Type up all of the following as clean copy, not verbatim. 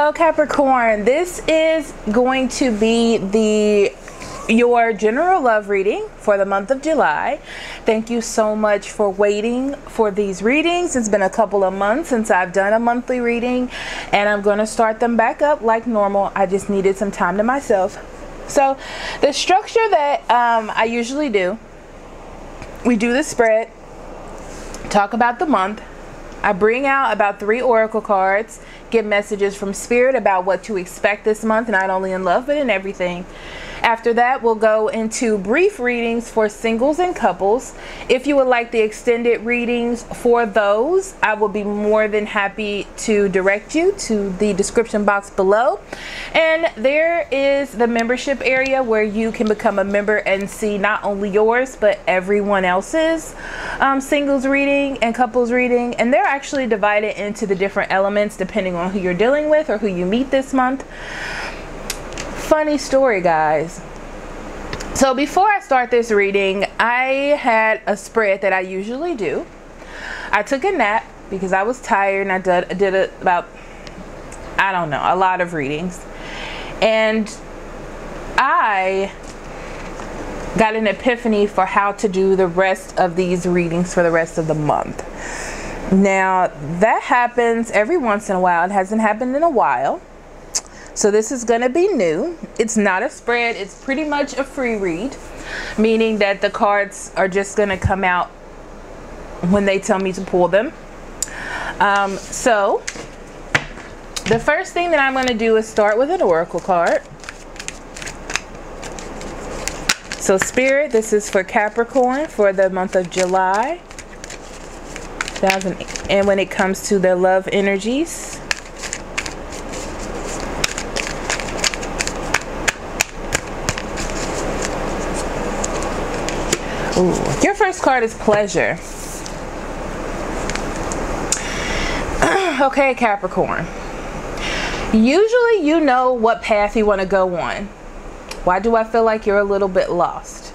Well, Capricorn, this is going to be your general love reading for the month of July. Thank you so much for waiting for these readings. It's been a couple of months since I've done a monthly reading, and I'm going to start them back up like normal. I just needed some time to myself. So the structure that I usually do, we do the spread, talk about the month. I bring out about 3 oracle cards, get messages from spirit about what to expect this month, not only in love but in everything. After that, we'll go into brief readings for singles and couples. If you would like the extended readings for those, I will be more than happy to direct you to the description box below. And there is the membership area where you can become a member and see not only yours but everyone else's singles reading and couples reading. And they're actually divided into the different elements depending on who you're dealing with or who you meet this month. Funny story, guys. So before I start this reading, I had a spread that I usually do. I took a nap because I was tired, and I did about, I don't know, a lot of readings. And I got an epiphany for how to do the rest of these readings for the rest of the month. Now, that happens every once in a while. It hasn't happened in a while. So this is going to be new. It's not a spread. It's pretty much a free read, meaning that the cards are just going to come out when they tell me to pull them. So the first thing that I'm going to do is start with an oracle card. So Spirit, this is for Capricorn for the month of July. And when it comes to their love energies. Ooh, your first card is pleasure. Okay, Capricorn. Usually you know what path you want to go on. Why do I feel like you're a little bit lost?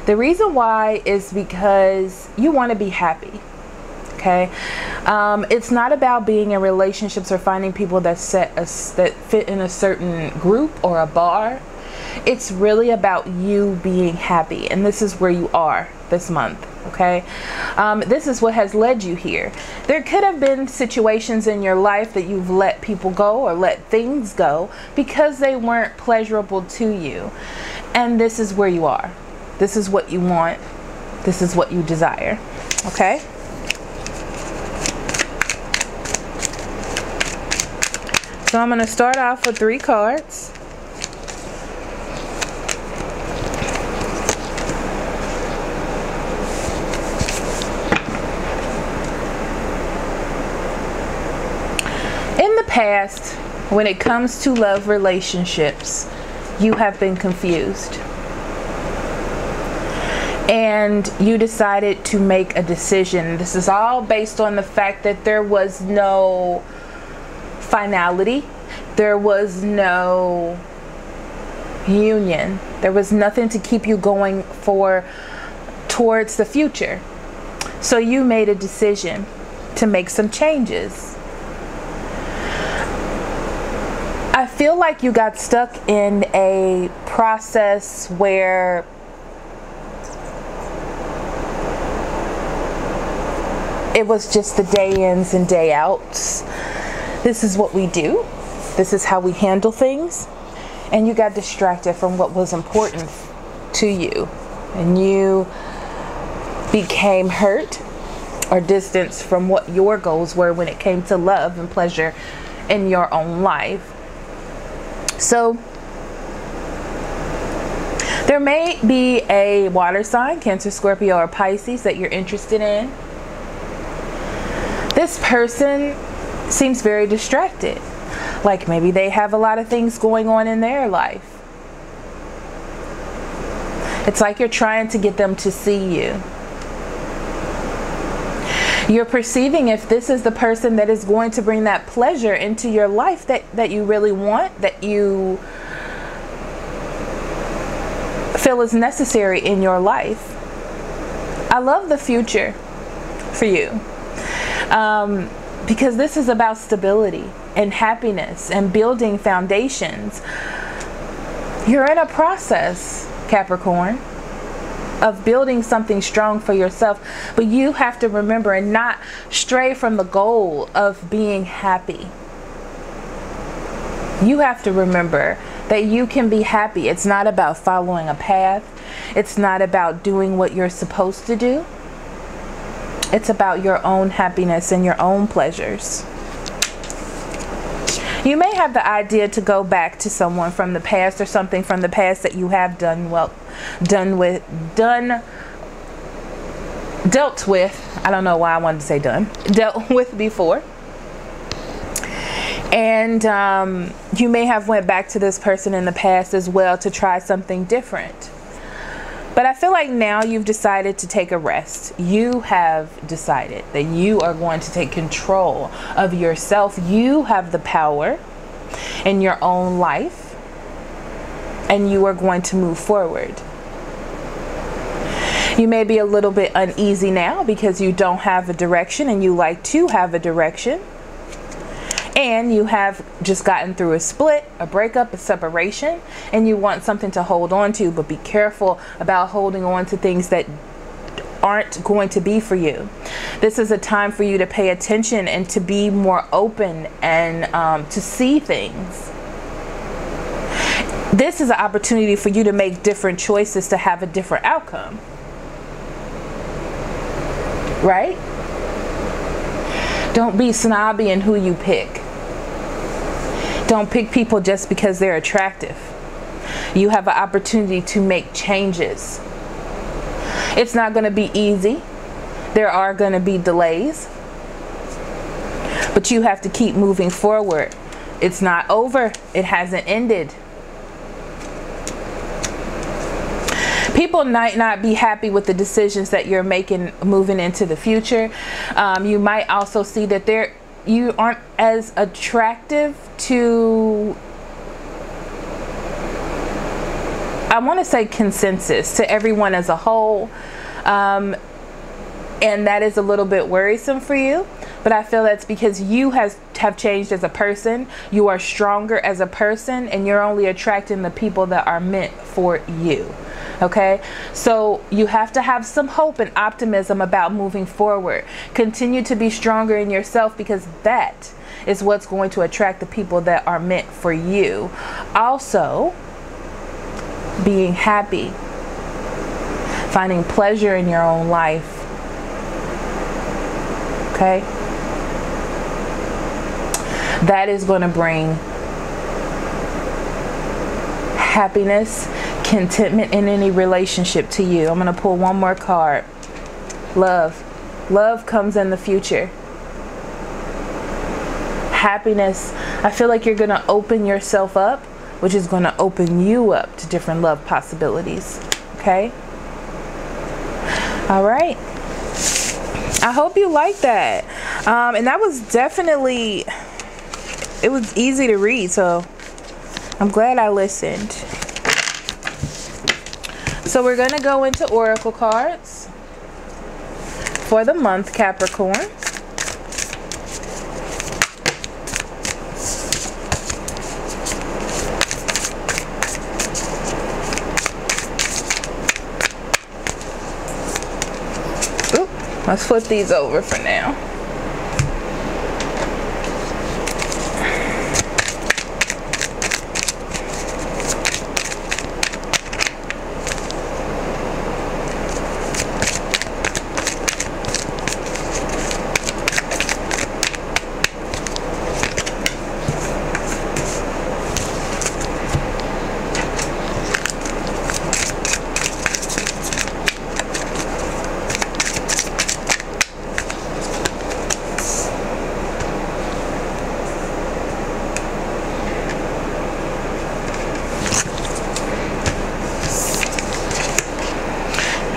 The reason why is because you want to be happy. Okay, it's not about being in relationships or finding people that fit in a certain group or a bar. It's really about you being happy, and this is where you are this month. Okay, this is what has led you here. There could have been situations in your life that you've let people go or let things go because they weren't pleasurable to you, and this is where you are. This is what you want. This is what you desire. Okay. So I'm going to start off with 3 cards. In the past, when it comes to love relationships, you have been confused. And you decided to make a decision. This is all based on the fact that there was no finality, there was no union, there was nothing to keep you going towards the future. So you made a decision to make some changes. I feel like you got stuck in a process where it was just the day ins and day outs. This is what we do. This is how we handle things. And you got distracted from what was important to you. And you became hurt or distanced from what your goals were when it came to love and pleasure in your own life. So there may be a water sign, Cancer, Scorpio, or Pisces that you're interested in. This person seems very distracted, like maybe they have a lot of things going on in their life. It's like you're trying to get them to see you. You're perceiving if this is the person that is going to bring that pleasure into your life that you really want, that you feel is necessary in your life. I love the future for you. because this is about stability and happiness and building foundations. You're in a process, Capricorn, of building something strong for yourself, but you have to remember and not stray from the goal of being happy. You have to remember that you can be happy. It's not about following a path. It's not about doing what you're supposed to do. It's about your own happiness and your own pleasures. You may have the idea to go back to someone from the past or something from the past that you have dealt with. I don't know why I wanted to say dealt with before. And you may have went back to this person in the past as well to try something different. But I feel like now you've decided to take a rest. You have decided that you are going to take control of yourself. You have the power in your own life, and you are going to move forward. You may be a little bit uneasy now because you don't have a direction and you like to have a direction. And you have just gotten through a split, a breakup, a separation, and you want something to hold on to, but be careful about holding on to things that aren't going to be for you. This is a time for you to pay attention and to be more open and to see things. This is an opportunity for you to make different choices to have a different outcome. Right? Don't be snobby in who you pick. Don't pick people just because they're attractive. You have an opportunity to make changes. It's not going to be easy. There are going to be delays. But you have to keep moving forward. It's not over. It hasn't ended. People might not be happy with the decisions that you're making moving into the future. You might also see that you aren't as attractive to, I want to say, consensus, to everyone as a whole. And that is a little bit worrisome for you. But I feel that's because you have changed as a person. You are stronger as a person, and you're only attracting the people that are meant for you. Okay, so you have to have some hope and optimism about moving forward. Continue to be stronger in yourself, because that is what's going to attract the people that are meant for you. Also, being happy, finding pleasure in your own life. Okay, that is going to bring happiness, contentment in any relationship to you. I'm going to pull one more card. Love. Love comes in the future. Happiness. I feel like you're going to open yourself up, which is going to open you up to different love possibilities. Okay? All right. I hope you like that. And that was definitely, it was easy to read, so I'm glad I listened. So we're going to go into oracle cards for the month, Capricorn. Oop, let's flip these over for now.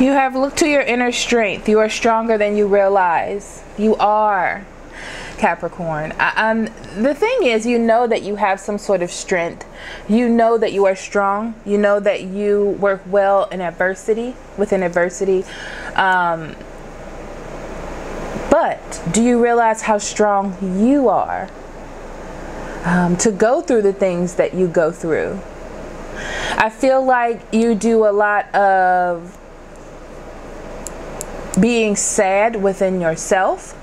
You have looked to your inner strength. You are stronger than you realize. You are, Capricorn. The thing is, you know that you have some sort of strength. You know that you are strong. You know that you work well in adversity, within adversity. But do you realize how strong you are to go through the things that you go through? I feel like you do a lot of being sad within yourself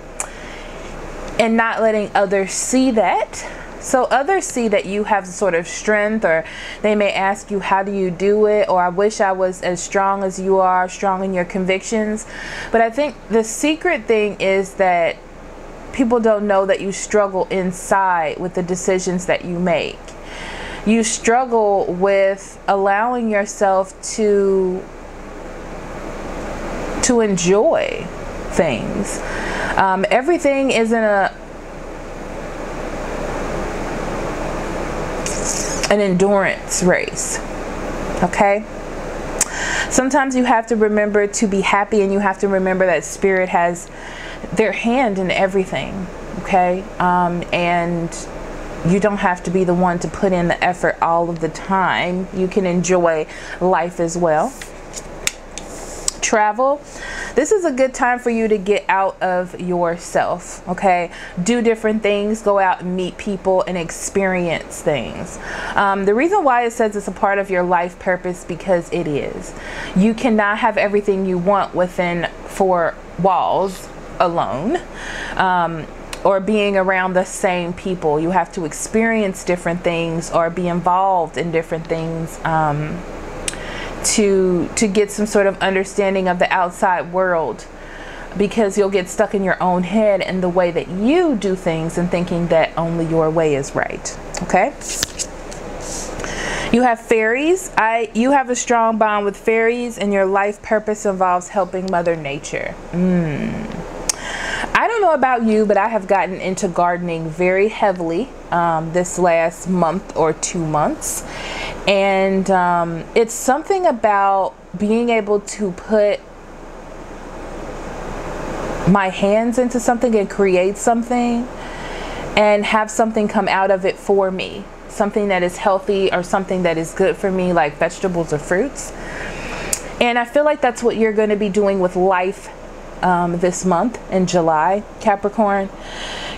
and not letting others see that. So others see that you have sort of strength, or they may ask you, how do you do it? Or I wish I was as strong as you are, strong in your convictions. But I think the secret thing is that people don't know that you struggle inside with the decisions that you make. You struggle with allowing yourself to enjoy things. Everything isn't an endurance race, okay? Sometimes you have to remember to be happy, and you have to remember that Spirit has their hand in everything, okay? And you don't have to be the one to put in the effort all of the time. You can enjoy life as well. Travel. This is a good time for you to get out of yourself, okay? Do different things, go out and meet people and experience things. The reason why it says it's a part of your life purpose, because it is. You cannot have everything you want within 4 walls alone, or being around the same people. You have to experience different things or be involved in different things to get some sort of understanding of the outside world, because you'll get stuck in your own head and the way that you do things and thinking that only your way is right, okay? You have fairies. You have a strong bond with fairies, and your life purpose involves helping Mother Nature. I don't know about you, but I have gotten into gardening very heavily this last month or 2 months. And it's something about being able to put my hands into something and create something and have something come out of it for me. Something that is healthy or something that is good for me, like vegetables or fruits. And I feel like that's what you're going to be doing with life this month in July, Capricorn.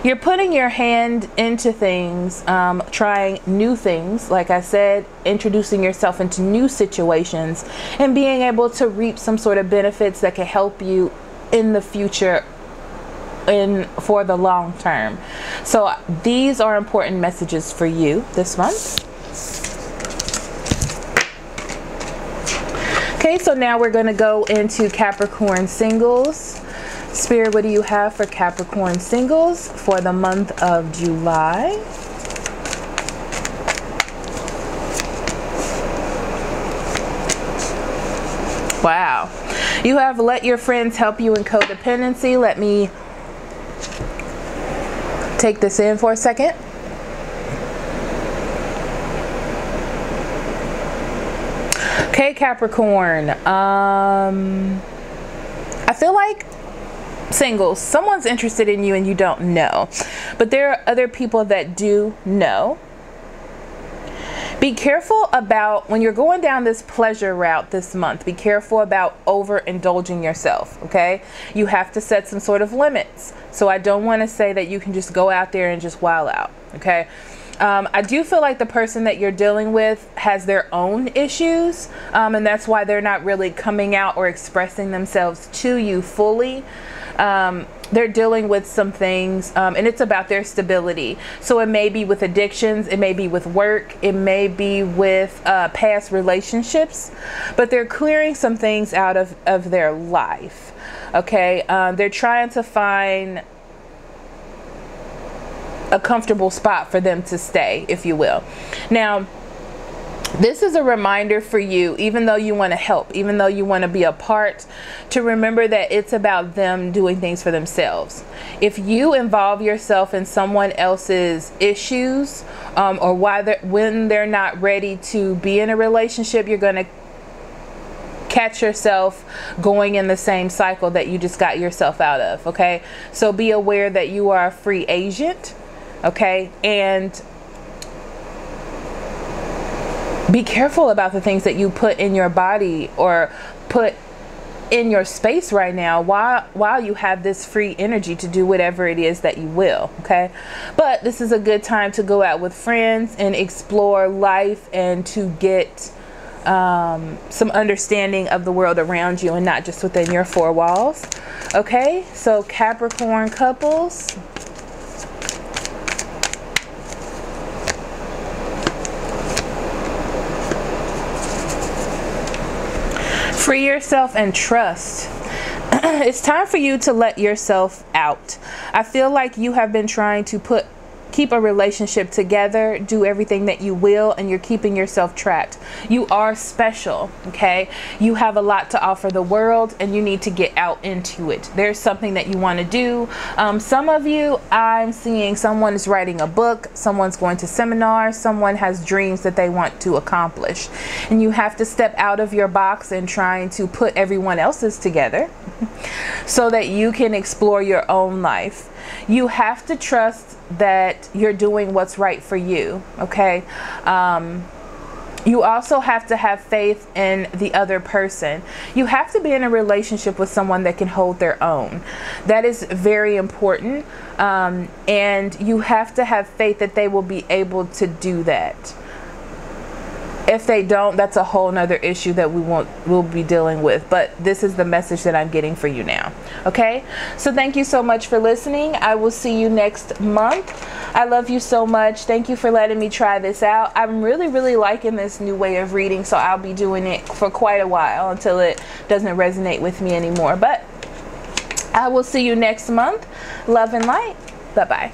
You're putting your hand into things, trying new things, like I said, introducing yourself into new situations and being able to reap some sort of benefits that can help you in the future for the long term. So these are important messages for you this month. Okay, so now we're going to go into Capricorn singles. Spirit, what do you have for Capricorn singles for the month of July? Wow. You have let your friends help you in codependency. Let me take this in for a second. Okay, Capricorn. I feel like singles, someone's interested in you and you don't know, but there are other people that do know. Be careful about when you're going down this pleasure route this month. Be careful about overindulging yourself, okay? You have to set some sort of limits. So I don't want to say that you can just go out there and just wild out, okay? I do feel like the person that you're dealing with has their own issues, and that's why they're not really coming out or expressing themselves to you fully. They're dealing with some things, and it's about their stability. So it may be with addictions, it may be with work, it may be with past relationships, but they're clearing some things out of their life, okay? They're trying to find a comfortable spot for them to stay, if you will. Now, this is a reminder for you, even though you want to help, even though you want to be a part, to remember that it's about them doing things for themselves. If you involve yourself in someone else's issues, or when they're not ready to be in a relationship, you're going to catch yourself going in the same cycle that you just got yourself out of, okay? So be aware that you are a free agent, okay? And be careful about the things that you put in your body or put in your space right now while you have this free energy to do whatever it is that you will. Okay, but this is a good time to go out with friends and explore life and to get some understanding of the world around you and not just within your four walls. Okay, so Capricorn couples, free yourself and trust. It's time for you to let yourself out. I feel like you have been trying to keep a relationship together, do everything that you will, and you're keeping yourself trapped. You are special, okay? You have a lot to offer the world, and you need to get out into it. There's something that you want to do. Some of you, I'm seeing someone is writing a book, someone's going to seminars, someone has dreams that they want to accomplish. And you have to step out of your box and trying to put everyone else's together so that you can explore your own life. You have to trust that you're doing what's right for you, okay? You also have to have faith in the other person. You have to be in a relationship with someone that can hold their own. That is very important. And you have to have faith that they will be able to do that. If they don't, that's a whole nother issue that we'll be dealing with. But this is the message that I'm getting for you now. Okay, so thank you so much for listening. I will see you next month. I love you so much. Thank you for letting me try this out. I'm really liking this new way of reading, so I'll be doing it for quite a while until it doesn't resonate with me anymore. But I will see you next month. Love and light. Bye-bye.